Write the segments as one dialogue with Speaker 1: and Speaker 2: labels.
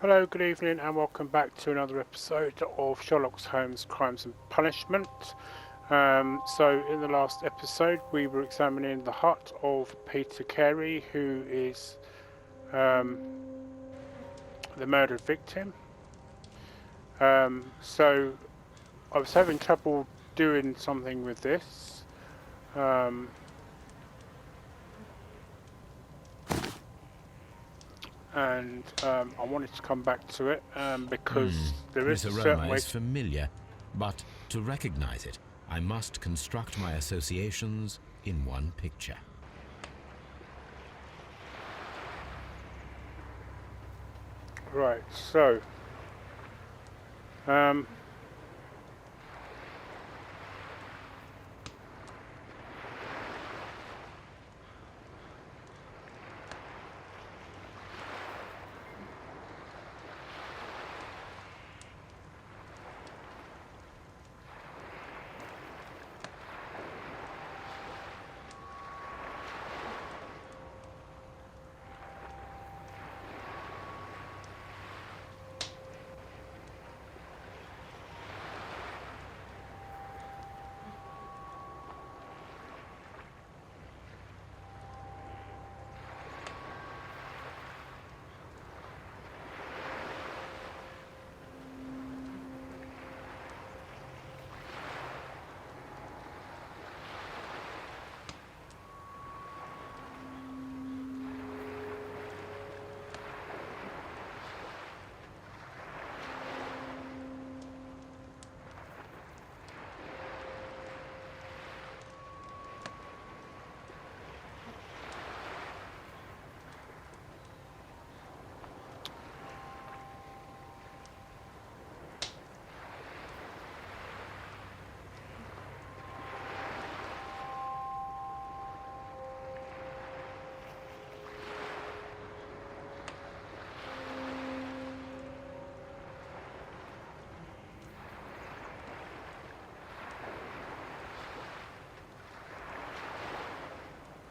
Speaker 1: Hello, good evening, and welcome back to another episode of Sherlock Holmes Crimes and Punishment. So, in the last episode, we were examining the hut of Peter Carey, who is the murdered victim. So, I was having trouble doing something with this. And I wanted to come back to it because there is
Speaker 2: This
Speaker 1: a certain
Speaker 2: aroma
Speaker 1: way.
Speaker 2: is familiar, but to recognize it, I must construct my associations in one picture.
Speaker 1: Right, so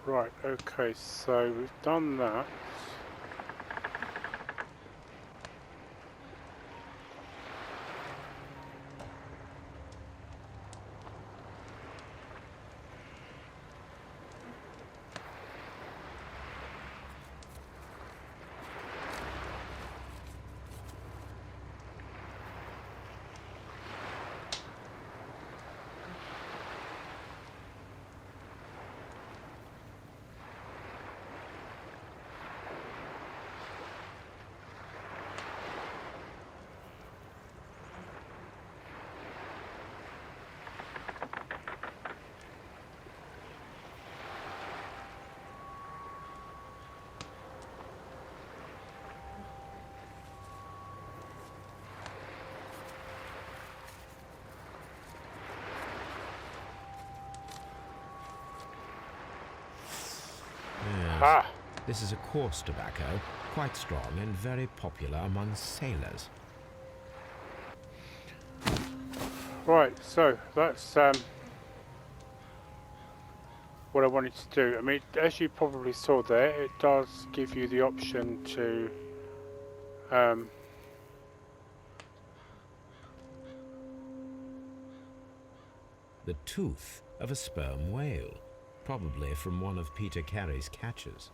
Speaker 1: right, okay, so we've done that.
Speaker 2: Yes,
Speaker 1: Ah,
Speaker 2: this is a coarse tobacco, quite strong and very popular among sailors.
Speaker 1: right, so that's what I wanted to do. I mean, as you probably saw there, it does give you the option to
Speaker 2: The tooth of a sperm whale, probably from one of Peter Carey's catches.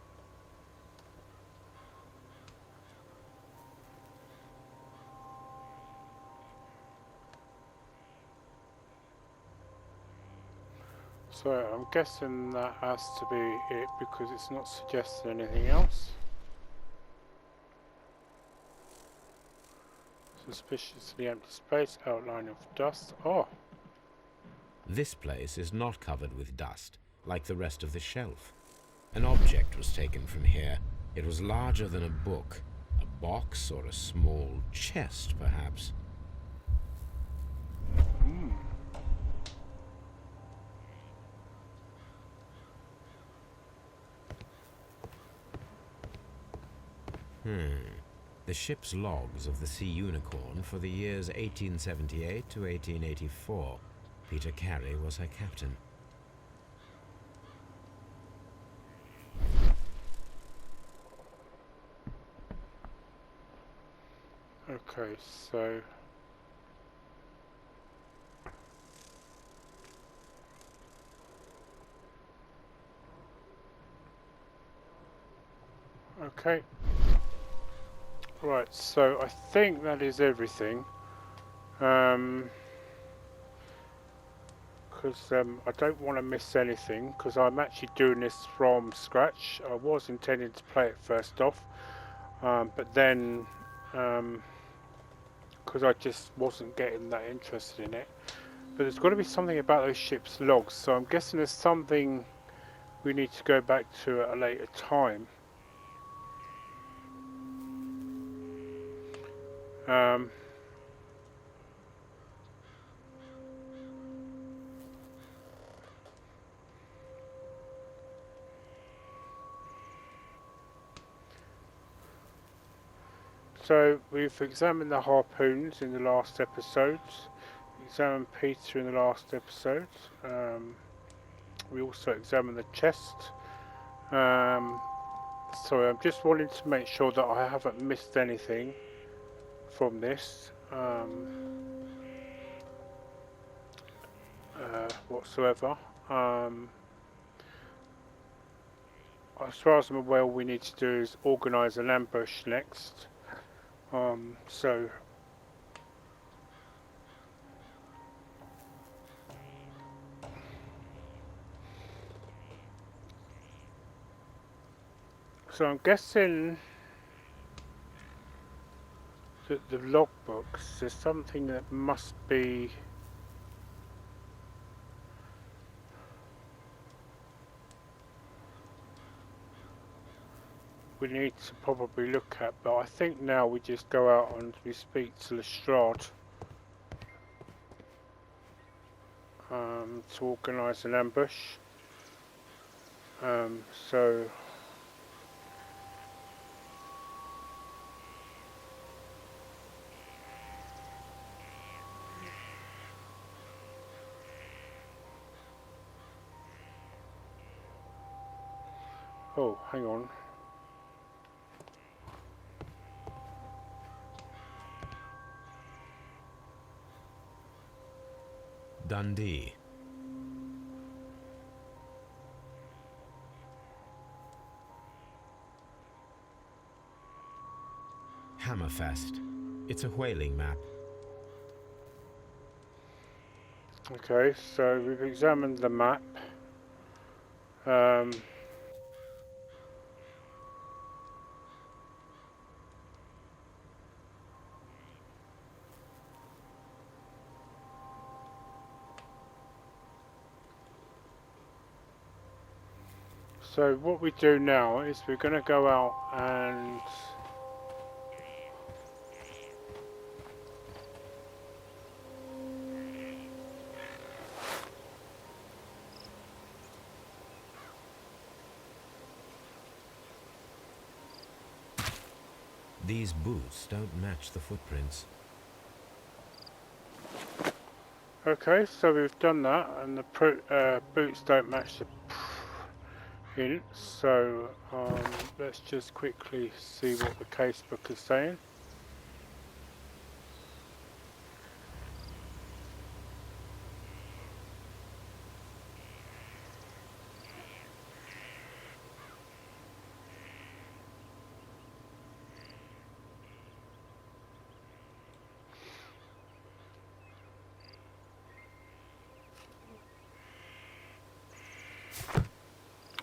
Speaker 1: so I'm guessing that has to be it because it's not suggesting anything else. Suspiciously empty space, outline of dust. Oh,
Speaker 2: This place is not covered with dust, like the rest of the shelf. An object was taken from here. It was larger than a book, a box or a small chest, perhaps. The ship's logs of the Sea Unicorn for the years 1878 to 1884. Peter Carey was her captain.
Speaker 1: Okay, so... Okay. Right, so I think that is everything. Because I don't want to miss anything, because I'm actually doing this from scratch. I was intending to play it first off, but then because I just wasn't getting that interested in it. But there's got to be something about those ship's logs, so I'm guessing there's something we need to go back to at a later time. Um, so we've examined the harpoons in the last episode, examined Peter in the last episode. We also examined the chest. Sorry, I'm just wanting to make sure that I haven't missed anything from this whatsoever. As far as I'm aware, all we need to do is organise an ambush next. So I'm guessing that the logbooks, there's something that must be... we need to probably look at, but I think now we just go out and we speak to Lestrade to organise an ambush. So oh, hang on.
Speaker 2: Dundee. Hammerfest. It's a whaling map.
Speaker 1: Okay, so we've examined the map. So what we do now is we're going to go out and
Speaker 2: These boots don't match the footprints.
Speaker 1: okay, so we've done that, and the boots don't match the print. So let's just quickly see what the casebook is saying.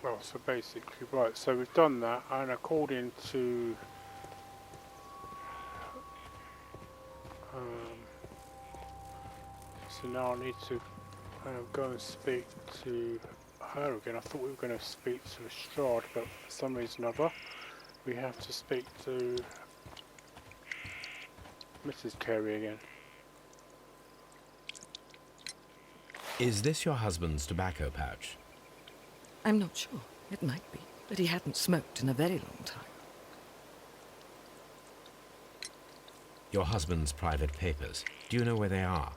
Speaker 1: Well, so basically, right, so we've done that, and according to so now I need to go and speak to her again. I thought we were going to speak to Lestrade, but for some reason or other we have to speak to Mrs. Carey again.
Speaker 2: Is this your husband's tobacco pouch?
Speaker 3: I'm not sure. It might be, but he hadn't smoked in a very long time.
Speaker 2: Your husband's private papers. Do you know where they are?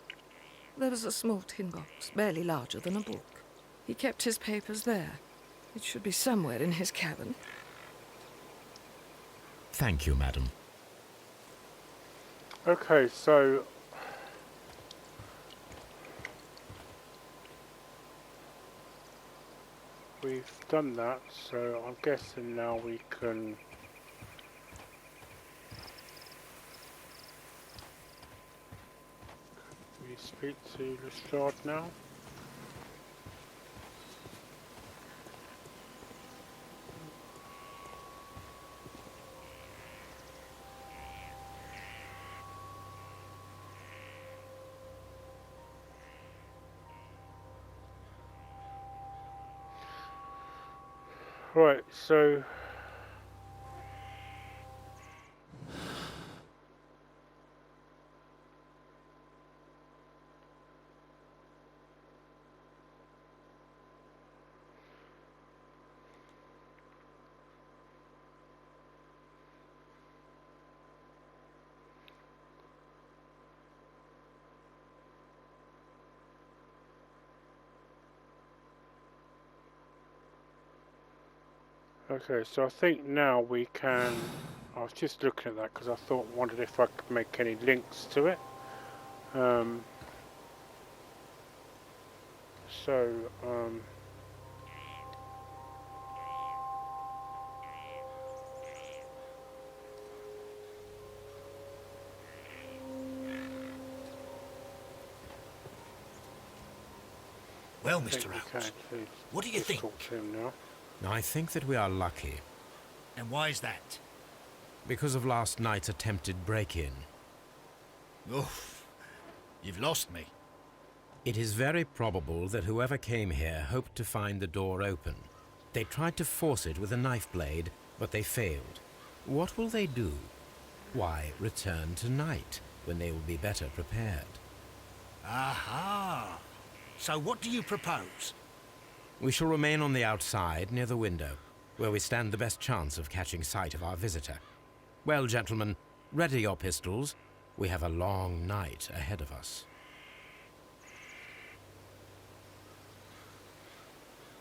Speaker 3: There was a small tin box, barely larger than a book. He kept his papers there. It should be somewhere in his cabin.
Speaker 2: Thank you, madam.
Speaker 1: Okay, so we've done that, so I'm guessing now we can speak to Lestrade now. Right, so okay, so I think now we can. I was just looking at that because I wondered if I could make any links to it. Um, so
Speaker 4: Well,
Speaker 1: I think
Speaker 4: Mr.
Speaker 1: we can
Speaker 4: Holmes,
Speaker 1: please
Speaker 4: what do you
Speaker 1: just
Speaker 4: think?
Speaker 1: talk to him now.
Speaker 2: I think that we are lucky
Speaker 4: And why is that?
Speaker 2: because of last night's attempted break-in.
Speaker 4: Oof, you've lost me.
Speaker 2: It is very probable that whoever came here hoped to find the door open. They tried to force it with a knife blade, but they failed. What will they do? Why, return tonight, when they will be better prepared.
Speaker 4: Aha! So what do you propose?
Speaker 2: We shall remain on the outside, near the window, where we stand the best chance of catching sight of our visitor. Well, gentlemen, ready your pistols. We have a long night ahead of us.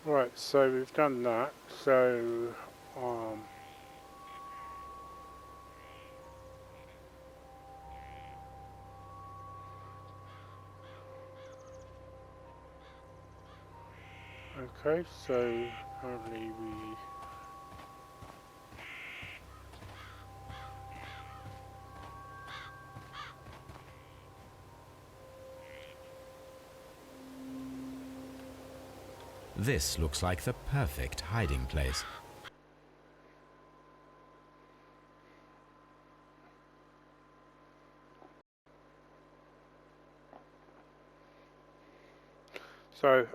Speaker 1: Right, so we've done that. So okay, so apparently we.
Speaker 2: This looks like the perfect hiding place.
Speaker 1: So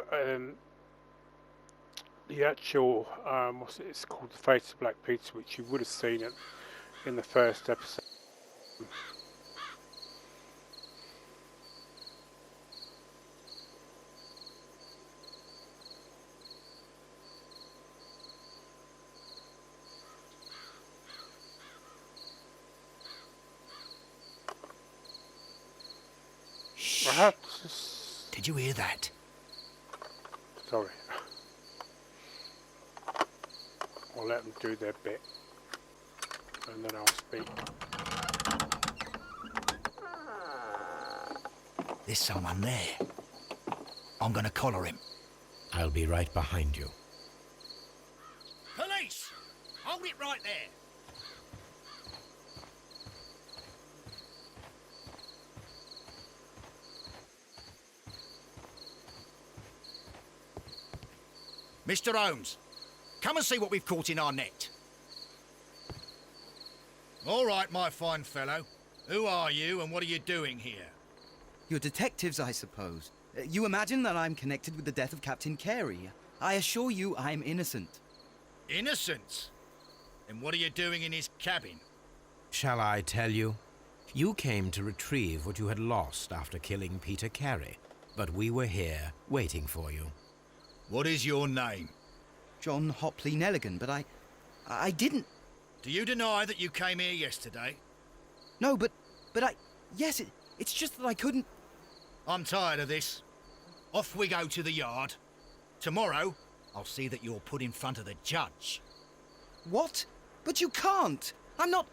Speaker 1: the actual it's called, the Face of Black Peter, which you would have seen it in the first episode. I have to.
Speaker 4: Did you hear that?
Speaker 1: Sorry. I'll let them do their bit, and then I'll speak.
Speaker 4: There's someone there. I'm gonna collar him.
Speaker 2: I'll be right behind you.
Speaker 4: Police! Hold it right there! Mr. Holmes, come and see what we've caught in our net. All right, my fine fellow. Who are you and what are you doing here?
Speaker 5: You're detectives, I suppose. You imagine that I'm connected with the death of Captain Carey. I assure you I'm innocent.
Speaker 4: Innocent? And what are you doing in his cabin?
Speaker 2: Shall I tell you? You came to retrieve what you had lost after killing Peter Carey, but we were here waiting for you.
Speaker 4: What is your name?
Speaker 5: John Hopley Nelligan, but I didn't...
Speaker 4: Do you deny that you came here yesterday?
Speaker 5: No, but yes, it's just that I couldn't...
Speaker 4: I'm tired of this. Off we go to the yard. Tomorrow, I'll see that you're put in front of the judge.
Speaker 5: What? But you can't! I'm not...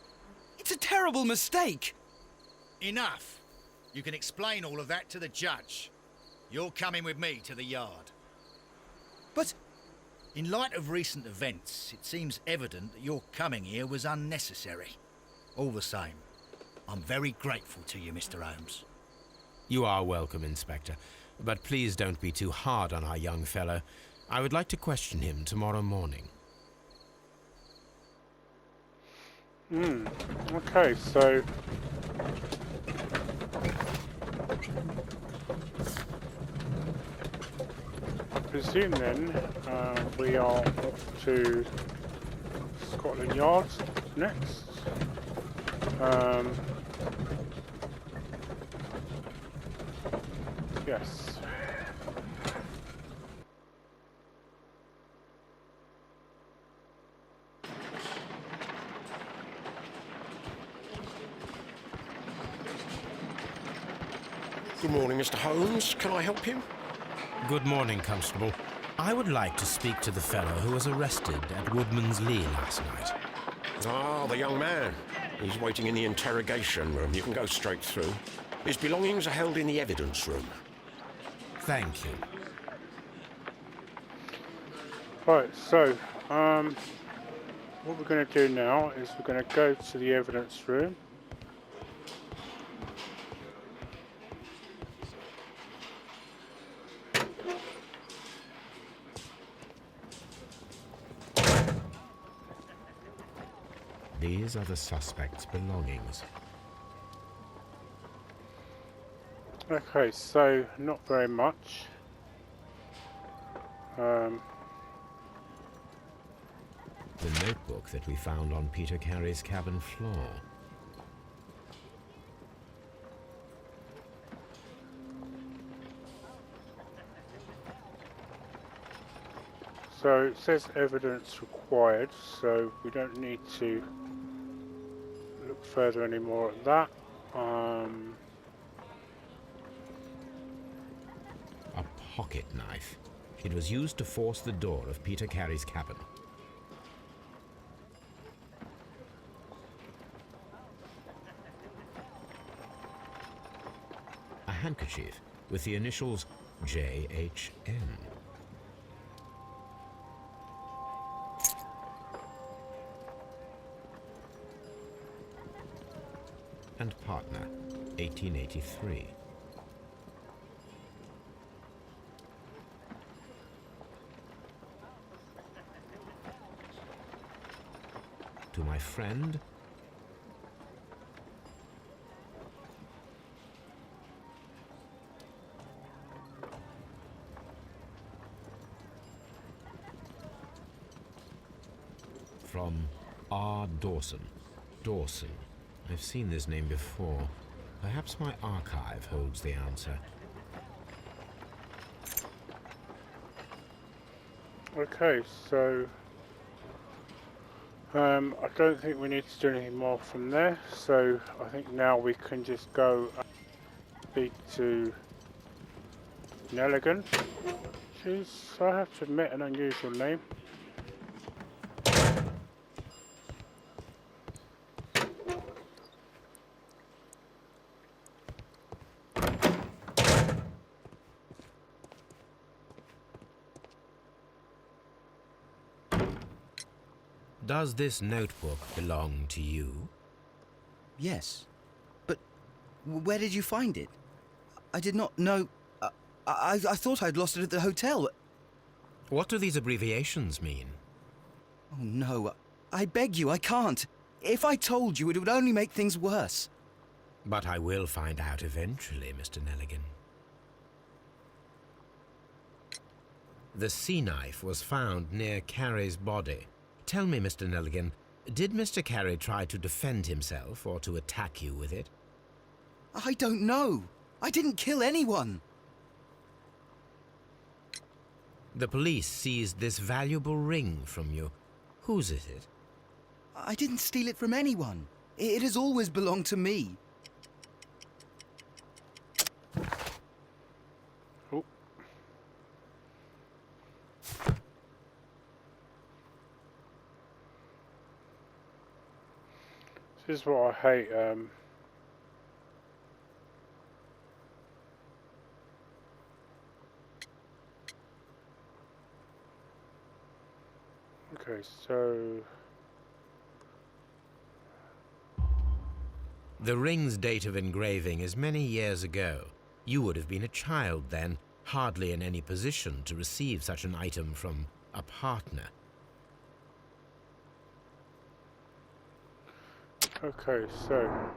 Speaker 5: It's a terrible mistake!
Speaker 4: Enough! You can explain all of that to the judge. You're coming with me to the yard.
Speaker 5: But
Speaker 4: In light of recent events, it seems evident that your coming here was unnecessary. All the same, I'm very grateful to you, Mr. Holmes.
Speaker 2: You are welcome, Inspector. But please don't be too hard on our young fellow. I would like to question him tomorrow morning.
Speaker 1: Okay, so I presume then we are off to Scotland Yard next. Yes.
Speaker 6: Good morning, Mr. Holmes. Can I help you?
Speaker 2: Good morning, Constable. I would like to speak to the fellow who was arrested at Woodman's Lee last night.
Speaker 6: Ah, the young man. He's waiting in the interrogation room. You can go straight through. His belongings are held in the evidence room.
Speaker 2: Thank you.
Speaker 1: Right, so what we're going to do now is we're going to go to the evidence room.
Speaker 2: These are the suspect's belongings.
Speaker 1: Okay, so not very much.
Speaker 2: The notebook that we found on Peter Carey's cabin floor.
Speaker 1: So it says evidence required, so we don't need to look further anymore at that.
Speaker 2: A pocket knife. It was used to force the door of Peter Carey's cabin. A handkerchief with the initials JHN. And partner, 1883. To my friend, from R. Dawson. Dawson. I've seen this name before. Perhaps my archive holds the answer.
Speaker 1: Okay, so I don't think we need to do anything more from there. So I think now we can just go and speak to Nelligan, which is, I have to admit, an unusual name.
Speaker 2: Does this notebook belong to you?
Speaker 5: yes. But where did you find it? I did not know. I thought I'd lost it at the hotel.
Speaker 2: What do these abbreviations mean?
Speaker 5: Oh no, I beg you, I can't. If I told you, it would only make things worse.
Speaker 2: But I will find out eventually, Mr. Nelligan. The sea knife was found near Carey's body. Tell me, Mr. Nelligan, did Mr. Carey try to defend himself or to attack you with it?
Speaker 5: I don't know. I didn't kill anyone.
Speaker 2: The police seized this valuable ring from you. Whose is it?
Speaker 5: I didn't steal it from anyone. It has always belonged to me.
Speaker 1: Oh. This is what I hate. Okay, so
Speaker 2: The ring's date of engraving is many years ago. You would have been a child then, hardly in any position to receive such an item from a partner.
Speaker 1: okay, so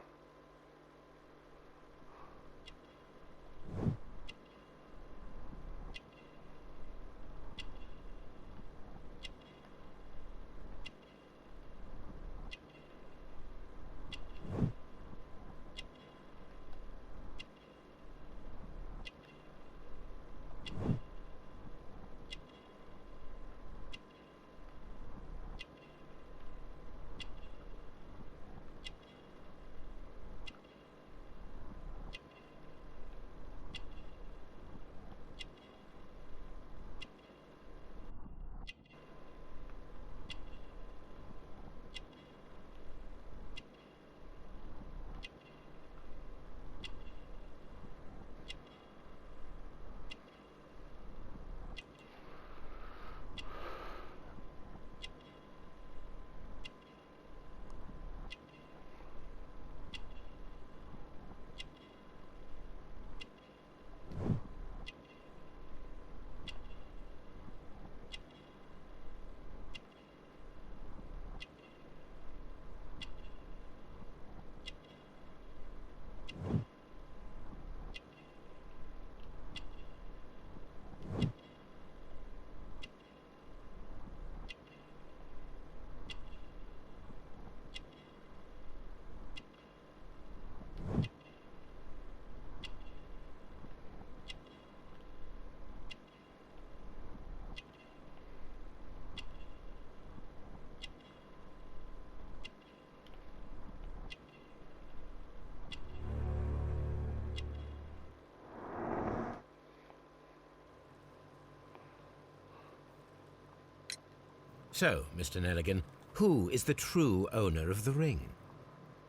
Speaker 2: So, Mr. Nelligan, who is the true owner of the ring?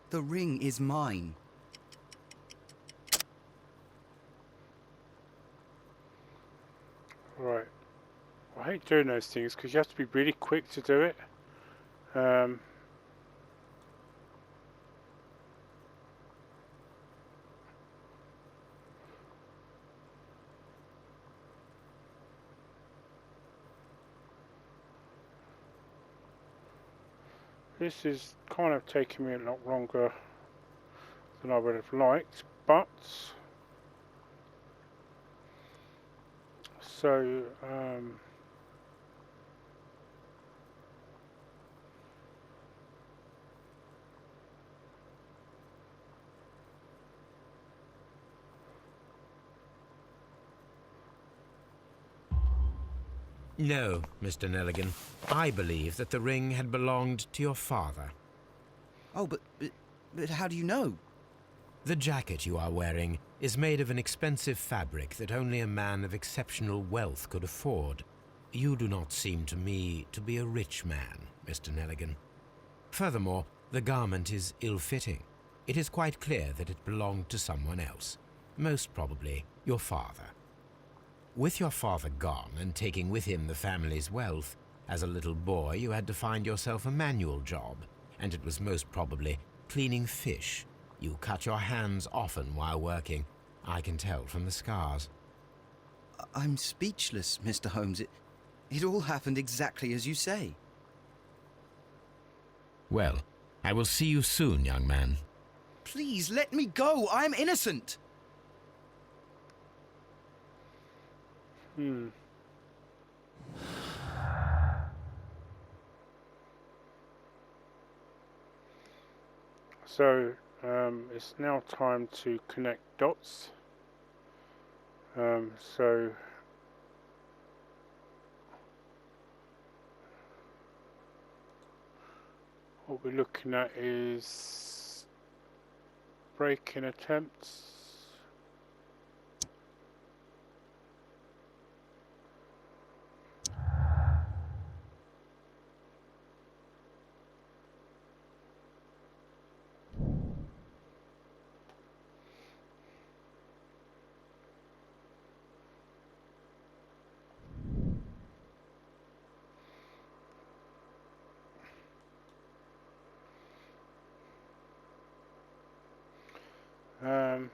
Speaker 5: The ring is mine.
Speaker 1: right. I hate doing those things because you have to be really quick to do it. This is kind of taking me a lot longer than I would have liked, but so
Speaker 2: No, Mr. Nelligan. I believe that the ring had belonged to your father.
Speaker 5: Oh, but how do you know?
Speaker 2: The jacket you are wearing is made of an expensive fabric that only a man of exceptional wealth could afford. You do not seem to me to be a rich man, Mr. Nelligan. Furthermore, the garment is ill-fitting. It is quite clear that it belonged to someone else, most probably your father. With your father gone and taking with him the family's wealth, as a little boy you had to find yourself a manual job, and it was most probably cleaning fish. You cut your hands often while working. I can tell from the scars.
Speaker 5: I'm speechless, Mr. Holmes. It all happened exactly as you say.
Speaker 2: Well, I will see you soon, young man.
Speaker 5: Please, let me go. I'm innocent.
Speaker 1: So it's now time to connect dots. So what we're looking at is break-in attempts. Um,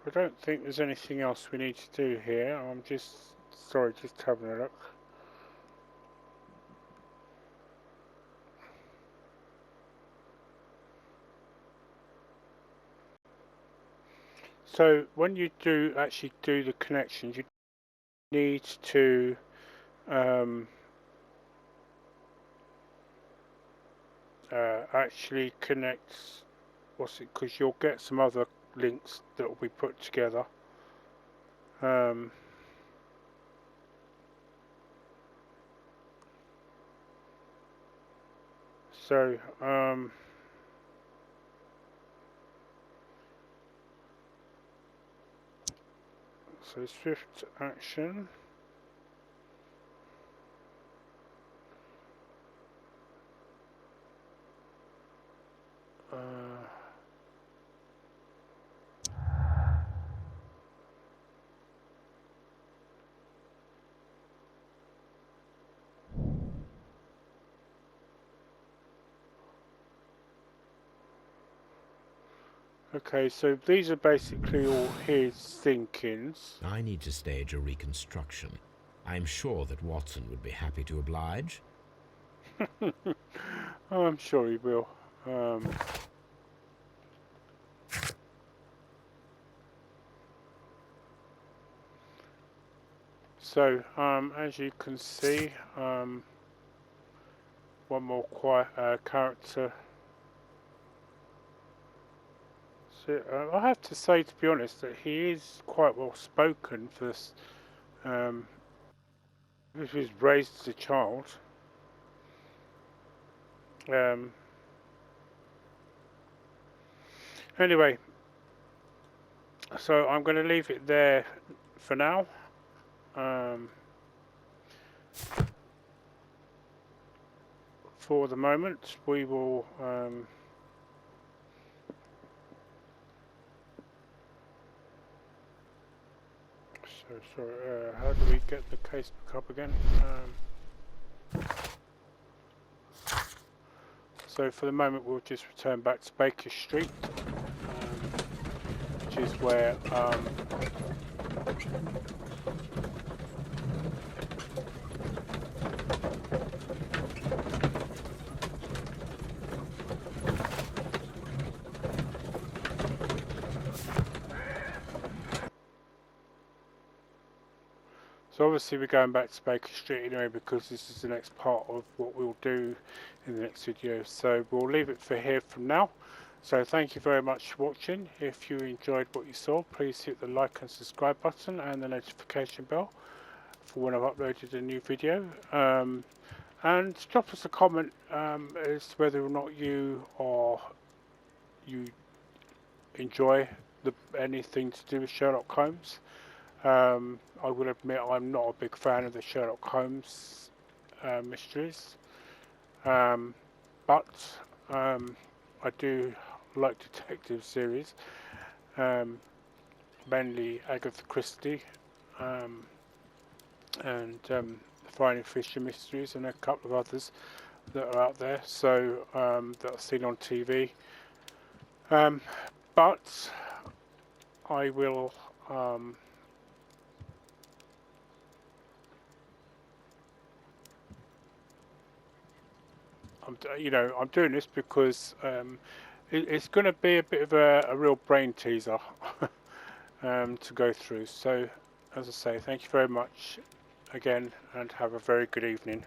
Speaker 1: I don't think there's anything else we need to do here. I'm just having a look. So when you actually do the connections, you need to actually connect because you'll get some other links that will be put together. So swift action. Okay, so these are basically all his thinkings.
Speaker 2: I need to stage a reconstruction. I'm sure that Watson would be happy to oblige.
Speaker 1: I'm sure he will. So, as you can see, one more character. So, I have to say, to be honest, that he is quite well spoken for this. He was raised as a child. Anyway, so I'm going to leave it there for now. For the moment, we will how do we get the case back up again? So for the moment, we'll just return back to Baker Street, which is where so obviously we're going back to Baker Street anyway, because this is the next part of what we'll do in the next video. So we'll leave it for here from now. So thank you very much for watching. If you enjoyed what you saw, please hit the like and subscribe button and the notification bell for when I've uploaded a new video. And drop us a comment as to whether or not you enjoy anything to do with Sherlock Holmes. I will admit I'm not a big fan of the Sherlock Holmes mysteries, but I do like detective series, mainly Agatha Christie and the Finding Fisher mysteries, and a couple of others that are out there, so that I've seen on TV. But I will I'm doing this because it's going to be a bit of a real brain teaser to go through. So, as I say, thank you very much again, and have a very good evening.